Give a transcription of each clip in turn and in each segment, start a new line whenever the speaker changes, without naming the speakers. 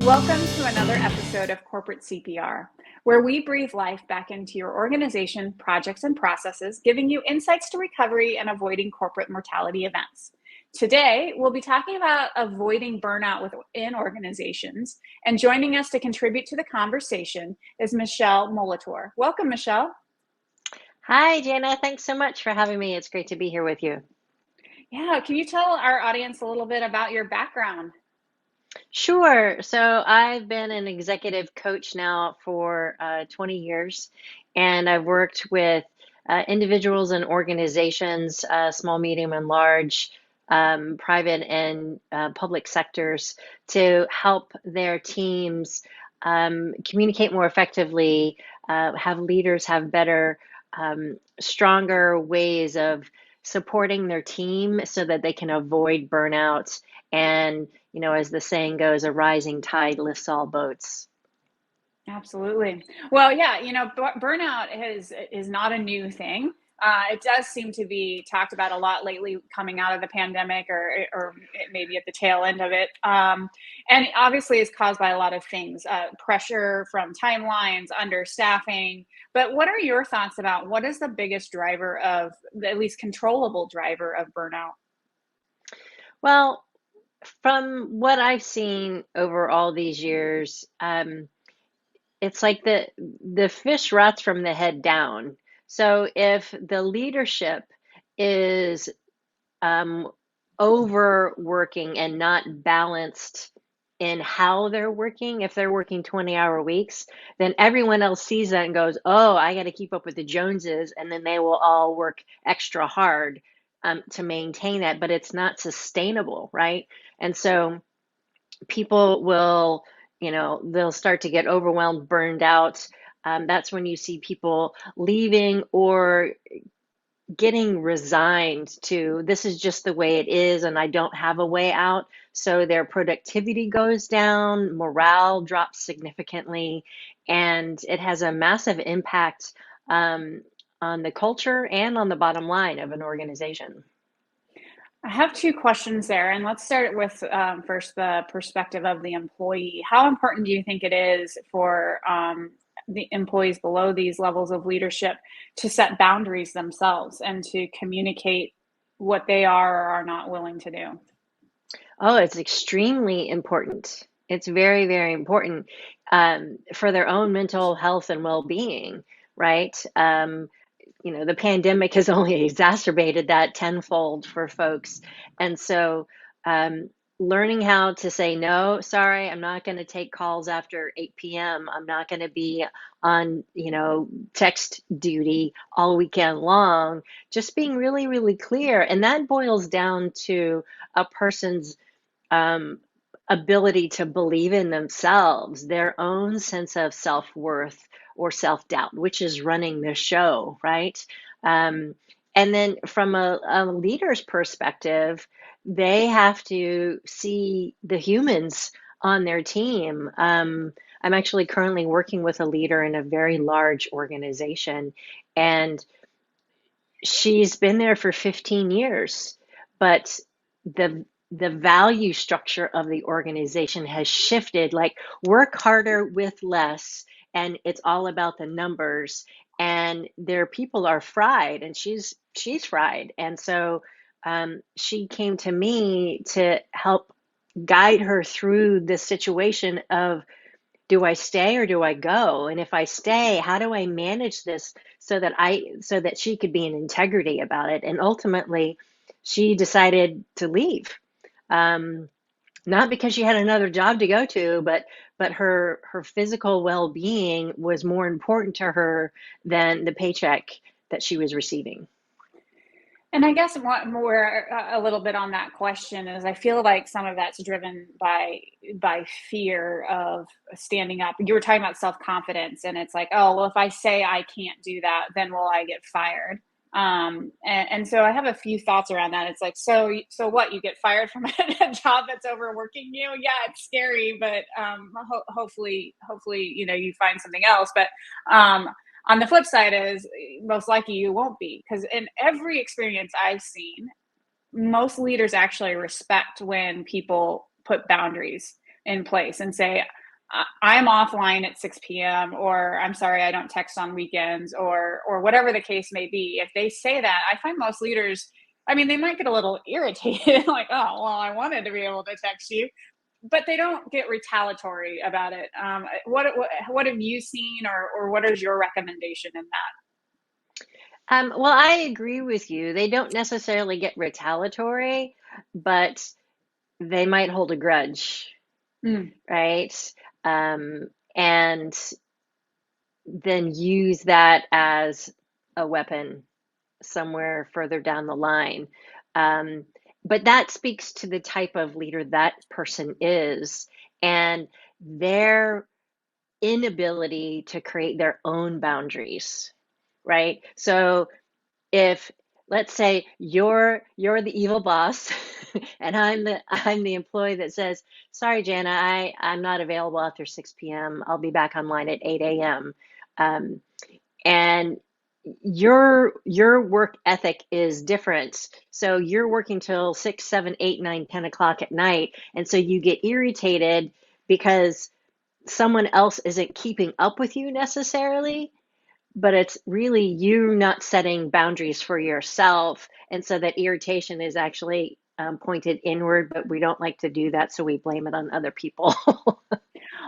Welcome to another episode of Corporate CPR, where we breathe life back into your organization, projects, and processes, giving you insights to recovery and avoiding corporate mortality events. Today, we'll be talking about avoiding burnout within organizations, and joining us to contribute to the conversation is Michele Molitor. Welcome, Michele.
Hi, Jana. Thanks so much for having me. It's great to be here with you.
Yeah, can you tell our audience a little bit about your background?
Sure. So I've been an executive coach now for 20 years, and I've worked with individuals and organizations, small, medium, and large, private and public sectors, to help their teams communicate more effectively, have leaders have better, stronger ways of supporting their team so that they can avoid burnout and, as the saying goes, a rising tide lifts all boats.
Absolutely. Well, yeah, burnout is not a new thing. It does seem to be talked about a lot lately, coming out of the pandemic, or maybe at the tail end of it. And obviously, it's caused by a lot of things: pressure from timelines, understaffing. But what are your thoughts about what is the biggest driver of, at least controllable driver of burnout?
Well, from what I've seen over all these years, it's like the fish rots from the head down. So if the leadership is um, overworking and not balanced in how they're working, if they're working 20-hour weeks, then everyone else sees that and goes, oh, I got to keep up with the Joneses. And then they will all work extra hard to maintain that, but it's not sustainable, right? And so people will, they'll start to get overwhelmed, burned out. That's when you see people leaving or getting resigned to this is just the way it is and I don't have a way out. So their productivity goes down, morale drops significantly, and it has a massive impact on the culture and on the bottom line of an organization.
I have two questions there, and let's start with first the perspective of the employee. How important do you think it is for the employees below these levels of leadership to set boundaries themselves and to communicate what they are or are not willing to do?
Oh, it's extremely important. It's very, very important for their own mental health and well-being, right? The pandemic has only exacerbated that tenfold for folks. And so, learning how to say no, sorry, I'm not going to take calls after 8 p.m. I'm not going to be on, text duty all weekend long. Just being really, really clear. And that boils down to a person's um, ability to believe in themselves, their own sense of self-worth or self-doubt, which is running the show, right? Um, and then from a leader's perspective, they have to see the humans on their team. I'm actually currently working with a leader in a very large organization, and she's been there for 15 years, but the value structure of the organization has shifted, like work harder with less, and it's all about the numbers, and their people are fried, and she's fried. And so she came to me to help guide her through the situation of, do I stay or do I go? And if I stay, how do I manage this so that she could be in integrity about it? And ultimately, she decided to leave. Um, Not because she had another job to go to, but her physical well-being was more important to her than the paycheck that she was receiving.
And I guess what more a little bit on that question is I feel like some of that's driven by fear of standing up. You were talking about self-confidence, and it's like, oh, well, if I say I can't do that, then will I get fired? And so I have a few thoughts around that. It's like, so what? You get fired from a job that's overworking you? Yeah, it's scary, but hopefully, you find something else. But on the flip side is most likely you won't be, because in every experience I've seen, most leaders actually respect when people put boundaries. in place and say, I'm offline at 6 p.m. or I'm sorry, I don't text on weekends or whatever the case may be. If they say that, I find most leaders, I mean, they might get a little irritated, like, oh, well, I wanted to be able to text you, but they don't get retaliatory about it. What have you seen, or what is your recommendation in
Well, I agree with you. They don't necessarily get retaliatory, but they might hold a grudge,
that?
right? And then use that as a weapon somewhere further down the line. Um, but that speaks to the type of leader that person is and their inability to create their own boundaries, right? So if let's say you're the evil boss and I'm the employee that says, sorry, Jana, I'm not available after 6 p.m. I'll be back online at 8 a.m. Um, and your work ethic is different. So you're working till 6, 7, 8, 9, 10 o'clock at night. And so you get irritated because someone else isn't keeping up with you necessarily, but it's really you not setting boundaries for yourself. And so that irritation is actually pointed inward, but we don't like to do that. So we blame it on other people.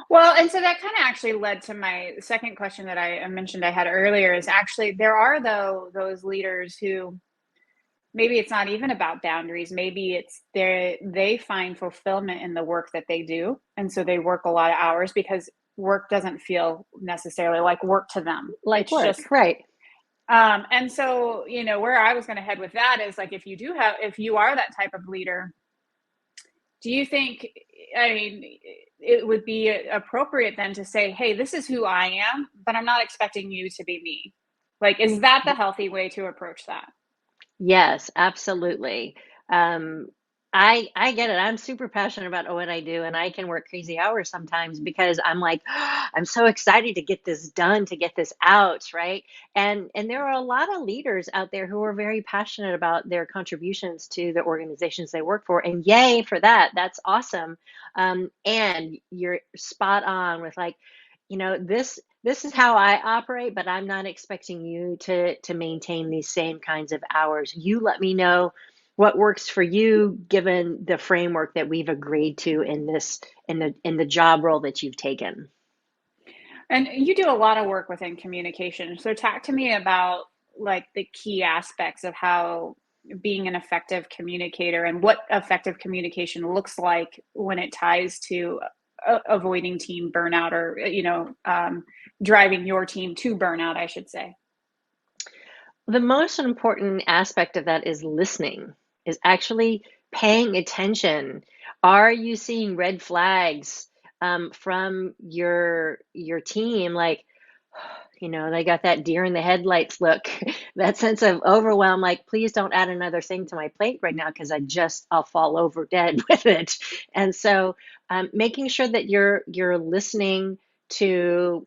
Well, and so that kind of actually led to my second question that I mentioned I had earlier, is actually there are though those leaders who maybe it's not even about boundaries. Maybe it's they find fulfillment in the work that they do. And so they work a lot of hours because work doesn't feel necessarily like work to them.
Like
It's
work,
just
right?
and so, where I was going to head with that is like, if you are that type of leader, do you think, I mean, it would be appropriate then to say, hey, this is who I am, but I'm not expecting you to be me? Like, is that the healthy way to approach that?
Yes, absolutely. Um, I get it. I'm super passionate about what I do, and I can work crazy hours sometimes because I'm like, I'm so excited to get this done, to get this out, right? And there are a lot of leaders out there who are very passionate about their contributions to the organizations they work for, and yay for that. That's awesome. And you're spot on with like, this is how I operate, but I'm not expecting you to maintain these same kinds of hours. You let me know what works for you given the framework that we've agreed to in this in the job role that you've taken.
And you do a lot of work within communication. So talk to me about like the key aspects of how being an effective communicator and what effective communication looks like when it ties to avoiding team burnout, or driving your team to burnout, I should say.
The most important aspect of that is listening, is actually paying attention. Are you seeing red flags from your team? Like, they got that deer in the headlights look, that sense of overwhelm. Like, please don't add another thing to my plate right now because I'll fall over dead with it. And so, making sure that you're listening to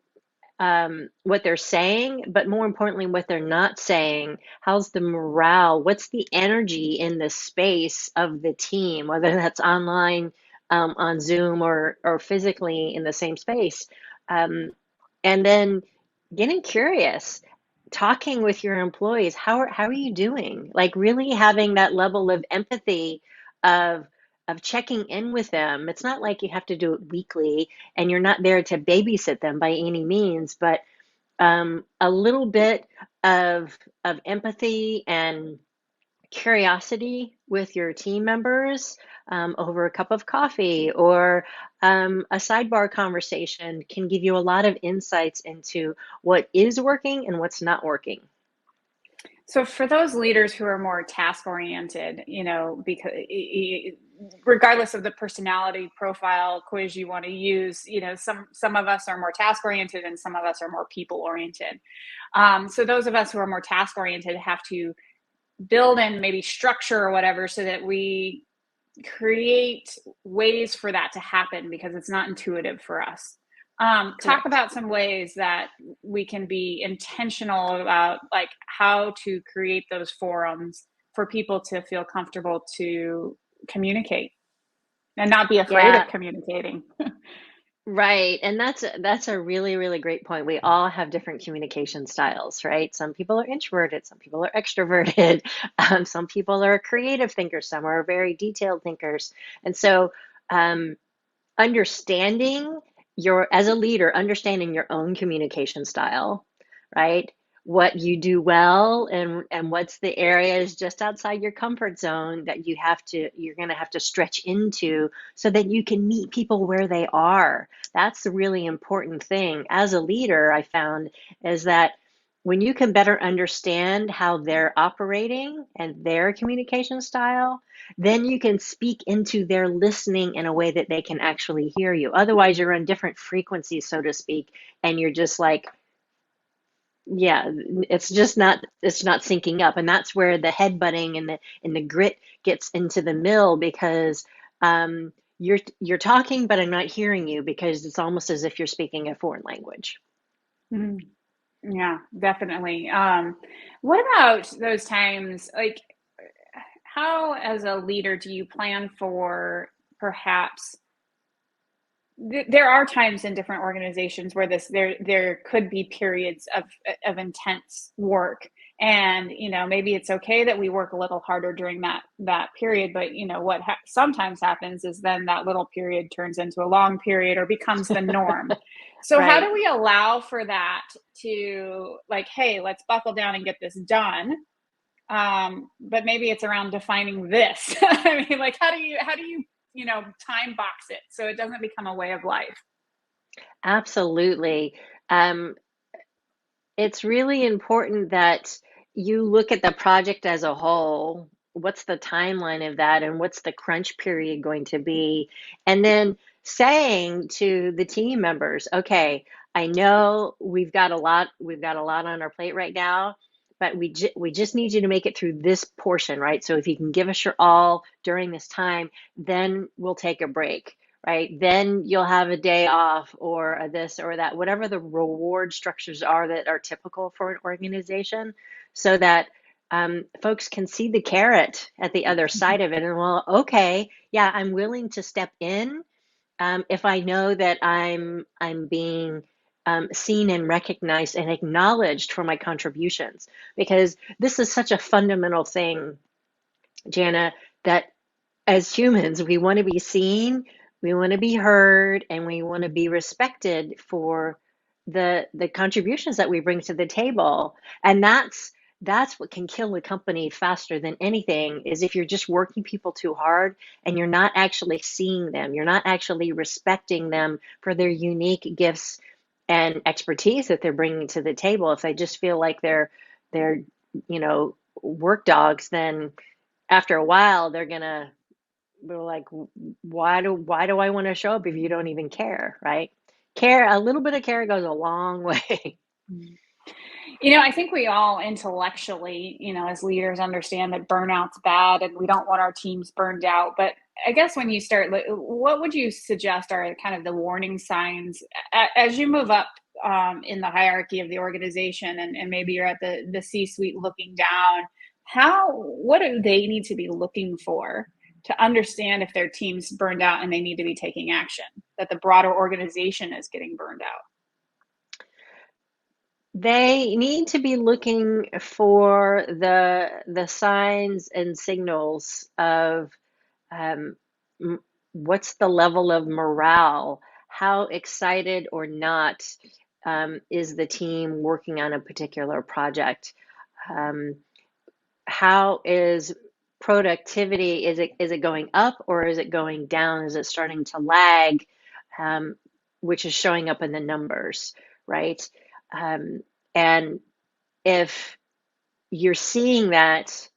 what they're saying, but more importantly, what they're not saying. How's the morale? What's the energy in the space of the team, whether that's online, on Zoom, or physically in the same space? Um, and then getting curious, talking with your employees. How are you doing? Like really having that level of empathy of checking in with them. It's not like you have to do it weekly, and you're not there to babysit them by any means, but a little bit of empathy and curiosity with your team members over a cup of coffee or a sidebar conversation can give you a lot of insights into what is working and what's not working.
So for those leaders who are more task oriented, because regardless of the personality profile quiz you want to use, some of us are more task oriented and some of us are more people oriented. So those of us who are more task oriented have to build in maybe structure or whatever so that we create ways for that to happen because it's not intuitive for us. Talk
Correct.
about some ways that we can be intentional about like how to create those forums for people to feel comfortable to communicate and not be afraid of
Yeah,
communicating.
right. And that's a really, really great point. We all have different communication styles, right? Some people are introverted, some people are extroverted, some people are creative thinkers, some are very detailed thinkers. And so, um, understanding as a leader, understanding your own communication style, right? What you do well, and what's the areas just outside your comfort zone that you're going to have to stretch into so that you can meet people where they are. That's the really important thing as a leader, I found, is that when you can better understand how they're operating and their communication style, then you can speak into their listening in a way that they can actually hear you. Otherwise, you're on different frequencies, so to speak, and you're just like, yeah, it's not syncing up. And that's where the headbutting and the grit gets into the mill, because you're talking, but I'm not hearing you, because it's almost as if you're speaking a foreign language.
Mhm. Yeah, definitely. What about those times, like how as a leader do you plan for perhaps there are times in different organizations where there could be periods of intense work, and maybe it's okay that we work a little harder during that period, but what sometimes happens is then that little period turns into a long period or becomes the norm. So how
Right.
do we allow for that to, like, hey, let's buckle down and get this done, but maybe it's around defining this. I mean, like, how do you time box it so it doesn't become a way of life?
Absolutely. Um, it's really important that you look at the project as a whole. What's the timeline of that, and what's the crunch period going to be? And then saying to the team members, okay, I know we've got a lot on our plate right now, but we just need you to make it through this portion, right? So if you can give us your all during this time, then we'll take a break, right? Then you'll have a day off, or a this or that, whatever the reward structures are that are typical for an organization, so that folks can see the carrot at the other side of it. And, well, okay, yeah, I'm willing to step in, if I know that I'm being seen and recognized and acknowledged for my contributions, because this is such a fundamental thing, Jana, that as humans, we want to be seen, we want to be heard, and we want to be respected for the contributions that we bring to the table. And that's what can kill a company faster than anything, is if you're just working people too hard and you're not actually seeing them, you're not actually respecting them for their unique gifts and expertise that they're bringing to the table. If they just feel like they're work dogs, then after a while we're like, why do I want to show up if you don't even care, right? A little bit of care goes a long way.
Mm. I think we all intellectually, as leaders, understand that burnout's bad and we don't want our teams burned out. But I guess when you start, what would you suggest are kind of the warning signs as you move up in the hierarchy of the organization, and maybe you're at the C-suite looking down? What do they need to be looking for to understand if their team's burned out and they need to be taking action, that the broader organization is getting burned out?
They need to be looking for the signs and signals of, um, what's the level of morale, how excited or not, is the team working on a particular project. Um, how is productivity, is it going up, or is it going down? Is it starting to lag, um, which is showing up in the numbers, right? um, and if you're seeing that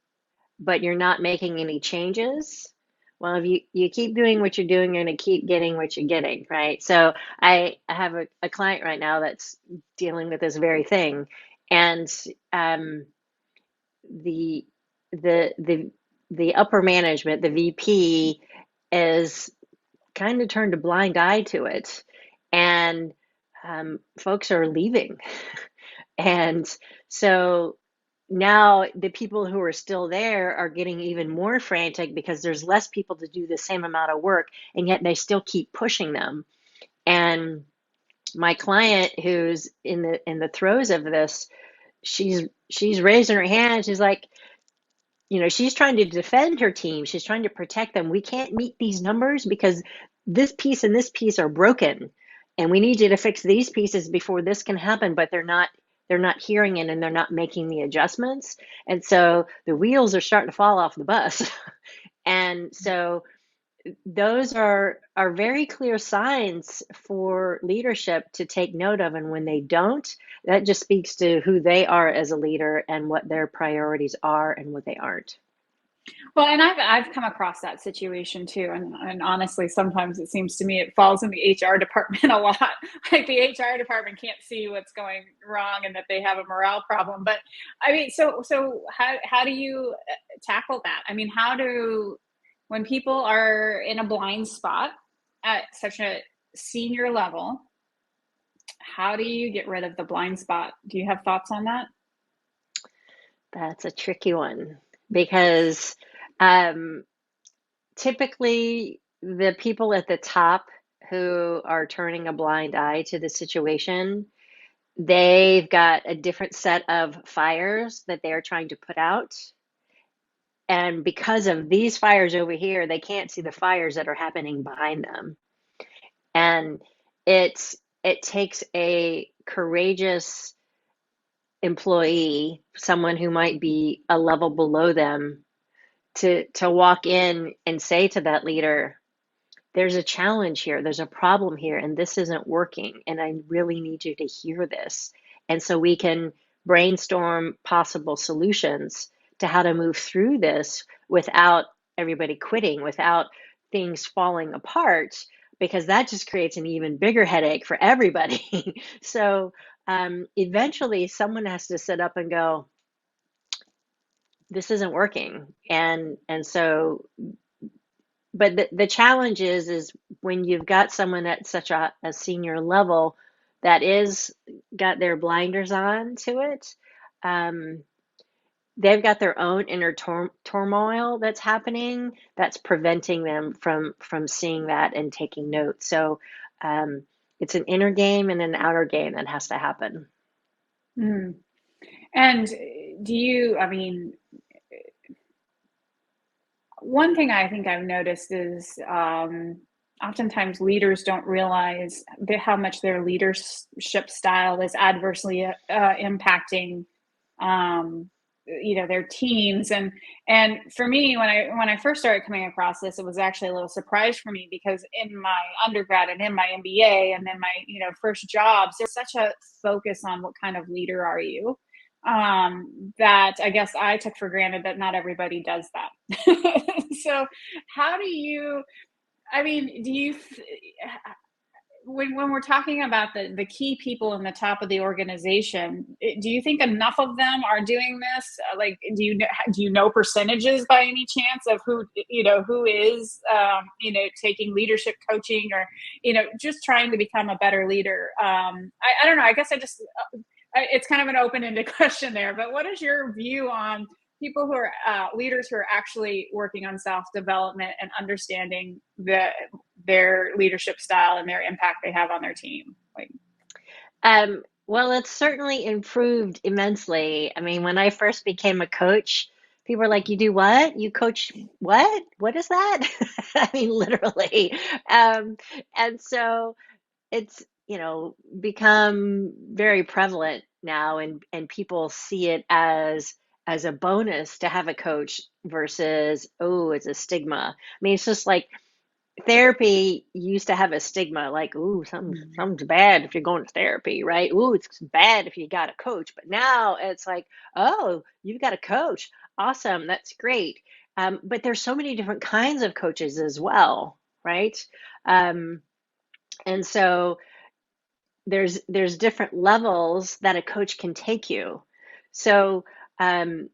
but you're not making any changes, well, if you keep doing what you're doing, you're going to keep getting what you're getting, right? So I have a client right now that's dealing with this very thing. And um, the the upper management, the VP, is kind of turned a blind eye to it, and folks are leaving. And so now the people who are still there are getting even more frantic because there's less people to do the same amount of work, and yet they still keep pushing them. And my client who's in the throes of this, she's raising her hand. She's like, she's trying to defend her team. She's trying to protect them. We can't meet these numbers because this piece and this piece are broken, and we need you to fix these pieces before this can happen. But they're not hearing it, and they're not making the adjustments. And so the wheels are starting to fall off the bus. And so those are very clear signs for leadership to take note of. And when they don't, that just speaks to who they are as a leader and what their priorities are and what they aren't.
Well, and I've come across that situation too, and honestly, sometimes it seems to me it falls in the HR department a lot. Like the HR department can't see what's going wrong and that they have a morale problem. But I mean, so how do you tackle that? I mean, how do when people are in a blind spot at such a senior level, how do you get rid of the blind spot? Do you have thoughts on that?
That's a tricky one because um, typically the people at the top who are turning a blind eye to the situation, they've got a different set of fires that they are trying to put out. And because of these fires over here, they can't see the fires that are happening behind them. And it takes a courageous employee, someone who might be a level below them, to walk in and say to that leader, there's a challenge here, there's a problem here, and this isn't working, and I really need you to hear this. And so we can brainstorm possible solutions to how to move through this without everybody quitting, without things falling apart, because that just creates an even bigger headache for everybody. So eventually someone has to sit up and go, this isn't working. And so, but the challenge is when you've got someone at such a senior level that is got their blinders on to it, um, they've got their own inner turmoil that's happening that's preventing them from seeing that and taking note. So um, it's an inner game and an outer game that has to happen.
Mm. And do you, I mean, one thing I think I've noticed is oftentimes leaders don't realize how much their leadership style is adversely impacting, um, their teams. And for me, when I first started coming across this, it was actually a little surprise for me because in my undergrad and in my MBA and then my first jobs, there's such a focus on what kind of leader are you, that I guess I took for granted that not everybody does that. So how do you, I mean, do you, when we're talking about the key people in the top of the organization, do you think enough of them are doing this? Like, do you know percentages by any chance of who is taking leadership coaching or just trying to become a better leader? I don't know. I guess it's kind of an open-ended question there, but what is your view on people who are leaders who are actually working on self-development and understanding their leadership style and their impact they have on their team? Like,
Well, it's certainly improved immensely. I mean, when I first became a coach, people were like, "You do what? You coach what? What is that?" I mean, literally. Um, and so it's, become very prevalent now, and people see it as a bonus to have a coach versus, oh, it's a stigma. I mean, it's just like therapy used to have a stigma, like, ooh, something's bad if you're going to therapy, right? Ooh, it's bad if you got a coach. But now it's like, oh, you've got a coach. Awesome, that's great. But there's so many different kinds of coaches as well, right? Um, and so there's different levels that a coach can take you. So um,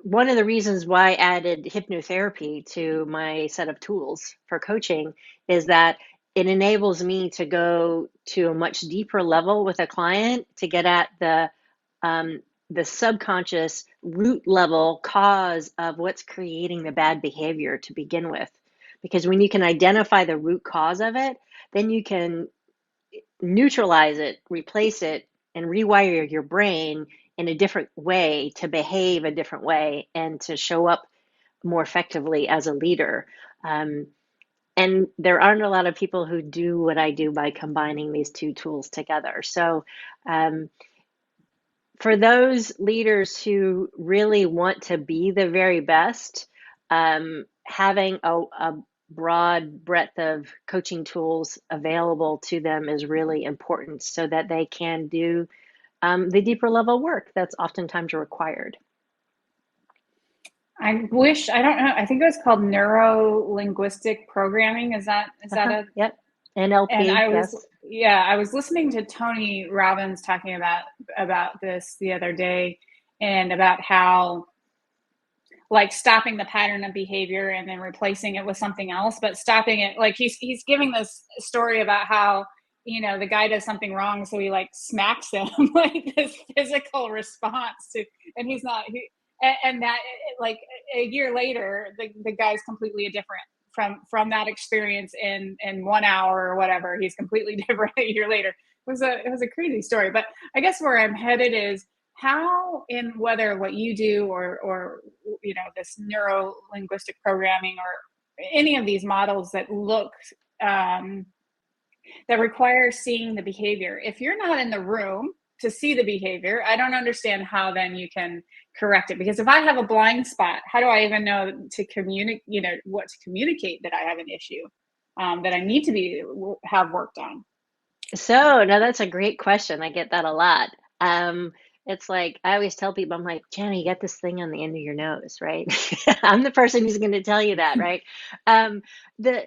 one of the reasons why I added hypnotherapy to my set of tools for coaching is that it enables me to go to a much deeper level with a client to get at um, the subconscious root level cause of what's creating the bad behavior to begin with. Because when you can identify the root cause of it, then you can neutralize it, replace it, and rewire your brain in a different way to behave a different way and to show up more effectively as a leader. And there aren't a lot of people who do what I do by combining these two tools together. So, um, for those leaders who really want to be the very best, having a broad breadth of coaching tools available to them is really important so that they can do the deeper level work that's oftentimes required.
I wish, I don't know, I think it was called neuro linguistic programming. Is that
Uh-huh.
a,
Yep.
and
NLP,
I was,
yes.
yeah, I was listening to Tony Robbins talking about this the other day, and about how, like, stopping the pattern of behavior and then replacing it with something else, but stopping it, like, he's giving this story about how, the guy does something wrong, so he, like, smacks him, like, this physical response to, and he's not he, and that, like, a year later, the guy's completely different from that experience in 1 hour or whatever. He's completely different a year later. It was a crazy story. But I guess where I'm headed is, how, in whether what you do, or this neuro linguistic programming, or any of these models that look, um, that require seeing the behavior, if you're not in the room to see the behavior, I don't understand how then you can correct it. Because if I have a blind spot, how do I even know to communicate, what to communicate that I have an issue, that I need to have worked on?
So, now that's a great question. I get that a lot. Um, it's like I always tell people, I'm like, Jenna, you got this thing on the end of your nose, right? I'm the person who's going to tell you that, right? Um, the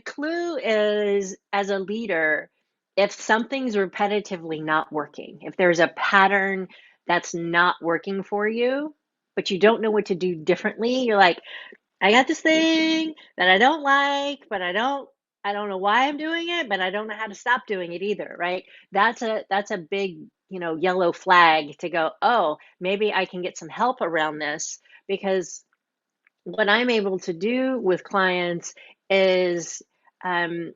clue is, as a leader, if something's repetitively not working, if there's a pattern that's not working for you, but you don't know what to do differently, you're like, I got this thing that I don't like, but I don't know why I'm doing it, but I don't know how to stop doing it either, right? That's a big, yellow flag to go, oh, maybe I can get some help around this. Because what I'm able to do with clients is, um,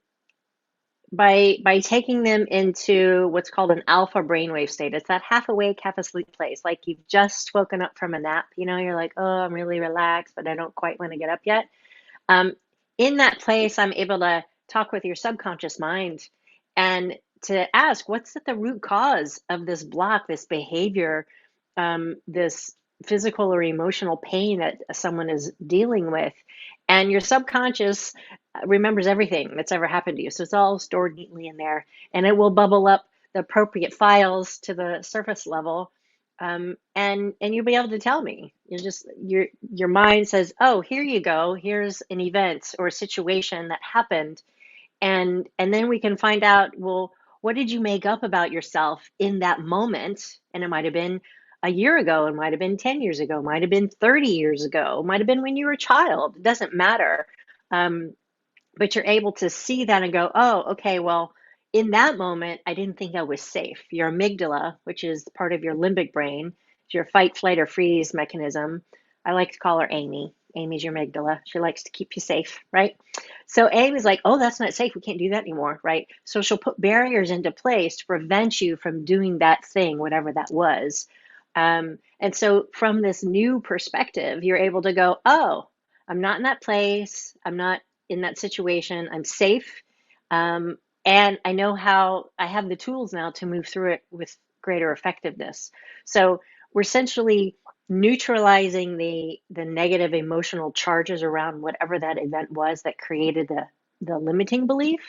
by taking them into what's called an alpha brainwave state. It's that half awake, half asleep place. Like you've just woken up from a nap, you're like, oh, I'm really relaxed, but I don't quite want to get up yet. Um, in that place, I'm able to talk with your subconscious mind and to ask, what's at the root cause of this block, this behavior, this physical or emotional pain that someone is dealing with. And your subconscious remembers everything that's ever happened to you. So it's all stored neatly in there, and it will bubble up the appropriate files to the surface level. And you'll be able to tell me. Your mind says, oh, here you go. Here's an event or a situation that happened, and then we can find out, well, what did you make up about yourself in that moment? And it might have been a year ago, it might have been 10 years ago, it might have been 30 years ago, it might have been when you were a child. It doesn't matter. Um, but you're able to see that and go, oh, okay, well, in that moment, I didn't think I was safe. Your amygdala, which is part of your limbic brain, is your fight, flight, or freeze mechanism. I like to call her Amy. Amy's your amygdala. She likes to keep you safe, right? So Amy's like, oh, that's not safe. We can't do that anymore, right? So she'll put barriers into place to prevent you from doing that thing, whatever that was. And so from this new perspective, you're able to go, oh, I'm not in that place. I'm not in that situation. I'm safe. Um, and I know how I have the tools now to move through it with greater effectiveness. So we're essentially neutralizing the negative emotional charges around whatever that event was that created the limiting belief.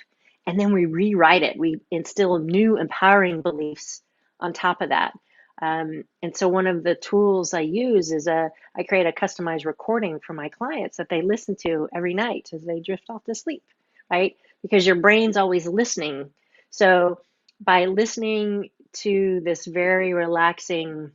And then we rewrite it. We instill new empowering beliefs on top of that. And so one of the tools I use is I create a customized recording for my clients that they listen to every night as they drift off to sleep, right? Because your brain's always listening. So by listening to this very relaxing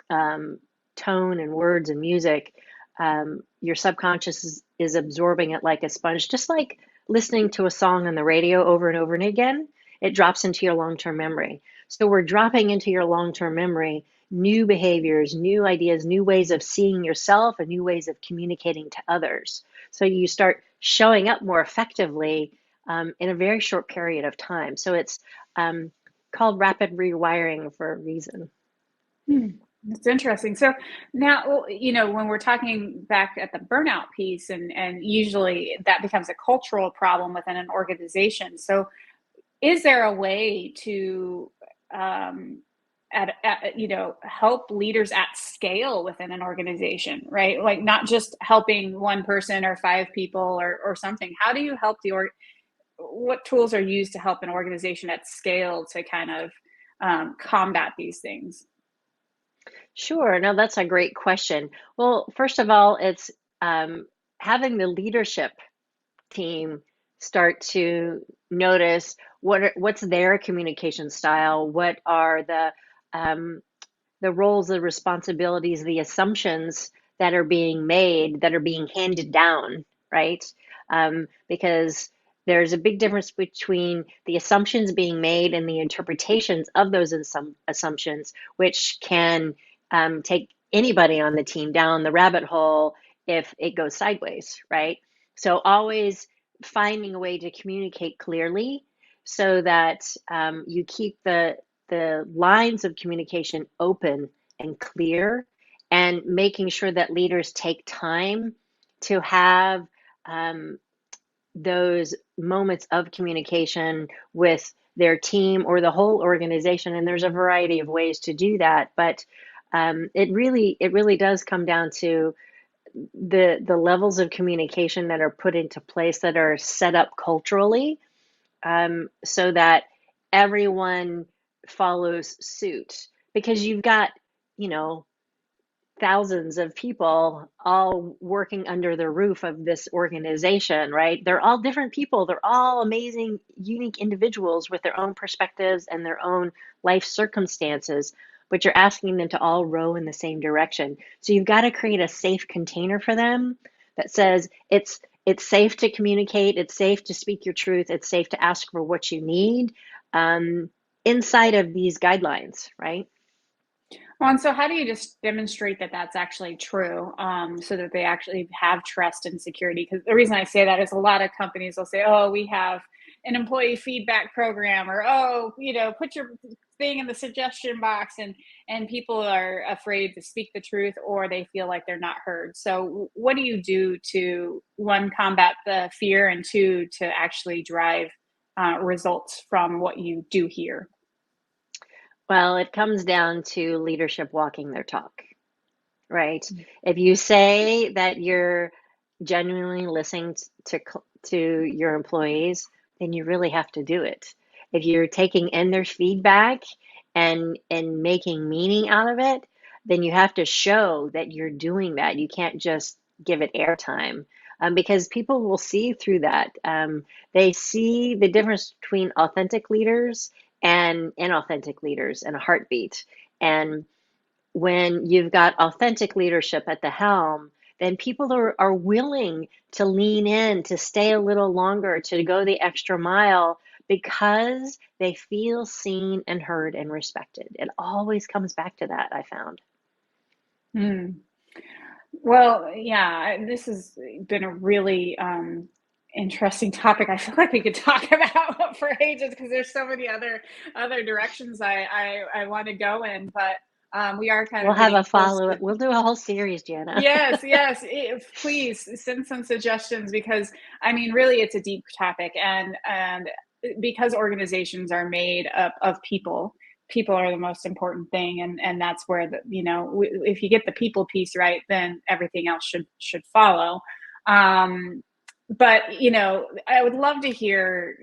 um, tone and words and music, your subconscious is absorbing it like a sponge, just like listening to a song on the radio over and over and again. It drops into your long-term memory. So we're dropping into your long-term memory new behaviors, new ideas, new ways of seeing yourself, and new ways of communicating to others. So you start showing up more effectively in a very short period of time. So it's called rapid rewiring for a reason.
Hmm. That's interesting. So now, well, when we're talking back at the burnout piece, and usually that becomes a cultural problem within an organization. So, is there a way to, um, help leaders at scale within an organization, right? Like not just helping one person or five people or something. How do you help what tools are used to help an organization at scale to kind of combat these things?
Sure. No, that's a great question. Well, first of all, it's um, having the leadership team start to notice what's their communication style, what are um, the roles, the responsibilities, the assumptions that are being made, that are being handed down, right? Because there's a big difference between the assumptions being made and the interpretations of those assumptions, which can take anybody on the team down the rabbit hole if it goes sideways, right? So always finding a way to communicate clearly so that you keep the lines of communication open and clear, and making sure that leaders take time to have um, those moments of communication with their team or the whole organization. And there's a variety of ways to do that, but it really does come down to the levels of communication that are put into place, that are set up culturally, so that everyone follows suit. Because you've got, you know, thousands of people all working under the roof of this organization, right? They're all different people. They're all amazing, unique individuals with their own perspectives and their own life circumstances, but you're asking them to all row in the same direction. So you've got to create a safe container for them that says it's safe to communicate, it's safe to speak your truth, it's safe to ask for what you need um, inside of these guidelines, right?
Well, and so how do you just demonstrate that that's actually true, so that they actually have trust and security? Because the reason I say that is a lot of companies will say, "Oh, we have an employee feedback program," or "Oh, put your thing in the suggestion box," and people are afraid to speak the truth, or they feel like they're not heard. So, what do you do to one, combat the fear, and two, to actually drive results from what you do here?
Well, it comes down to leadership walking their talk, right? If you say that you're genuinely listening to your employees, then you really have to do it. If you're taking in their feedback and making meaning out of it, then you have to show that you're doing that. You can't just give it airtime. Because people will see through that. They see the difference between authentic leaders and inauthentic leaders in a heartbeat. And when you've got authentic leadership at the helm, then people are willing to lean in, to stay a little longer, to go the extra mile because they feel seen and heard and respected. It always comes back to that, I found.
Hmm. Well, yeah, this has been a really interesting topic. I feel like we could talk about for ages because there's so many other directions I want to go in, but we are kind
We'll
of
have
getting
a
close
follow
to.
up. We'll do a whole series, Jana.
Yes, yes. Please send some suggestions because I mean, really, it's a deep topic, and because organizations are made up of people, people are the most important thing, and that's where if you get the people piece right, then everything else should follow. Um, but I would love to hear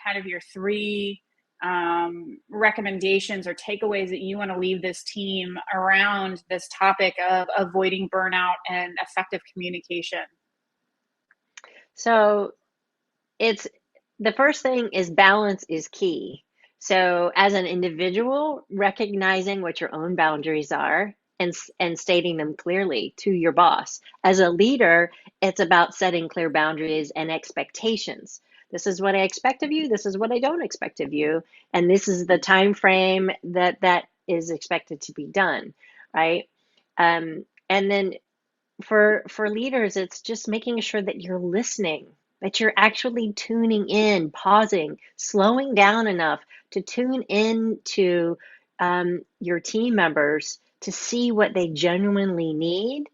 kind of your three recommendations or takeaways that you want to leave this team around this topic of avoiding burnout and effective communication?
So it's the first thing is balance is key. So as an individual, recognizing what your own boundaries are and stating them clearly to your boss. As a leader, it's about setting clear boundaries and expectations. This is what I expect of you, this is what I don't expect of you, and this is the time frame that is expected to be done, right? And then for leaders, it's just making sure that you're listening, that you're actually tuning in, pausing, slowing down enough to tune in to your team members to see what they genuinely need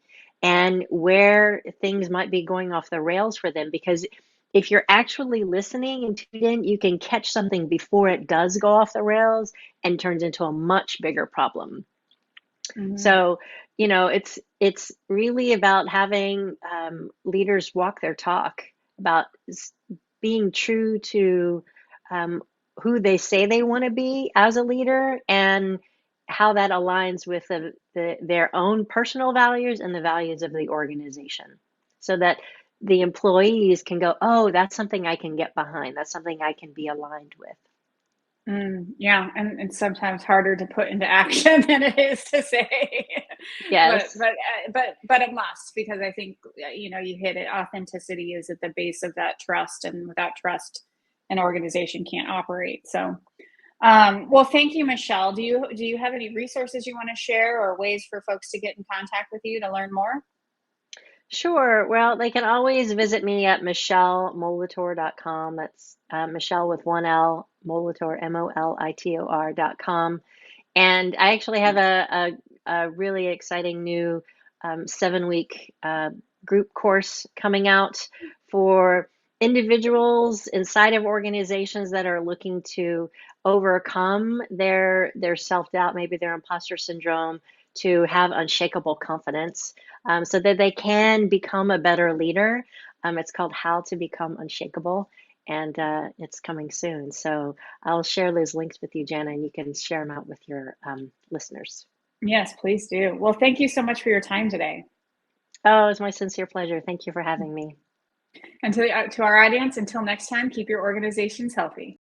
and where things might be going off the rails for them. Because if you're actually listening and tuned in, you can catch something before it does go off the rails and turns into a much bigger problem.
Mm-hmm.
So, it's really about having leaders walk their talk, about being true to um, who they say they want to be as a leader, and how that aligns with their own personal values and the values of the organization, so that the employees can go, oh, that's something I can get behind. That's something I can be aligned with.
Yeah, and it's sometimes harder to put into action than it is to say, but
Yes.
it must, because I think you hit it. Authenticity is at the base of that trust, and without trust, an organization can't operate. So, well, thank you, Michele. Do you have any resources you want to share, or ways for folks to get in contact with you to learn more?
Sure. Well, they can always visit me at michelemolitor.com. That's Michele with one L, Molitor, Molitor.com. And I actually have a really exciting new 7-week group course coming out for individuals inside of organizations that are looking to overcome their self-doubt, maybe their imposter syndrome, to have unshakable confidence, so that they can become a better leader. It's called How to Become Unshakable, and it's coming soon. So I'll share those links with you, Jana, and you can share them out with your listeners.
Yes, please do. Well, thank you so much for your time today.
Oh, it's my sincere pleasure. Thank you for having me.
And to our audience, until next time, keep your organizations healthy.